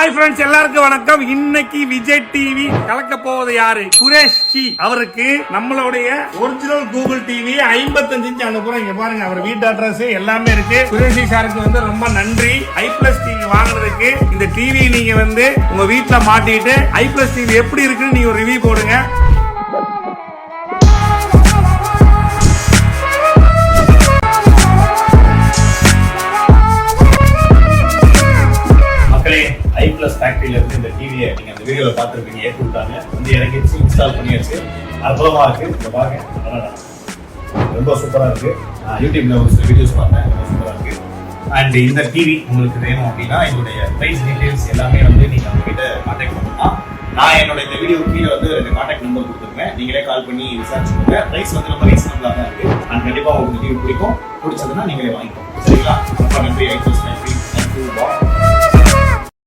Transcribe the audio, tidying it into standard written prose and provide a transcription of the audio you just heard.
Hi friends, எல்லாருக்கும் வணக்கம். இன்னைக்கு விஜய் டிவி கலக்க போவது யாரு? குரேஷி அவருக்கு நம்மளுடைய ஒரிஜினல் கூகுள் டிவி 55 இன்ச் அனுப்புறோம். இங்க பாருங்க, அவர் வீட்டு அட்ரஸ் எல்லாமே இருக்கு. குரேஷி சாருக்கு ரொம்ப நன்றி. i+ டிவி வாங்குறதுக்கு இந்த டிவி நீங்க உங்க வீட்டுல மாட்டிட்டு i+ டிவி எப்படி இருக்குன்னு நீங்க ஒரு ரிவ்யூ போடுங்க. i+ ஃபேக்டரியில இருந்து இந்த டிவியை நீங்க அந்த வீடியோல பார்த்துருப்பீங்க. ஏற்றி விட்டாங்க, இறக்கிடுச்சு, இன்ஸ்டால் பண்ணியாச்சு. அற்புதமா இருக்கு. இங்க பாருங்க, ரொம்ப சூப்பரா இருக்கு. யூடியூப்ல ஒரு சில வீடியோஸ் பார்த்தேன், ரொம்ப சூப்பரா இருக்கு. அண்ட் இந்த டிவி உங்களுக்கு வேணும் அப்படின்னா என்னுடைய பிரைஸ் டீடைல்ஸ் எல்லாமே நீங்க அவங்க கிட்ட கான்டாக்ட் பண்ணலாம். நான் என்னோட இந்த வீடியோ கீழே 2 கான்டாக்ட் நம்பர் கொடுத்துருக்கேன். நீங்களே கால் பண்ணி விசாரிச்சுக்கோங்க. பிரைஸ் ரொம்ப ரீசனபிளா தான் இருக்கு. அண்ட் கண்டிப்பா உங்களுக்கு டிவி பிடிக்கும். பிடிச்சதுன்னா நீங்களே வாங்கிக்கோங்க. சரிங்களா? ரொம்ப நன்றி.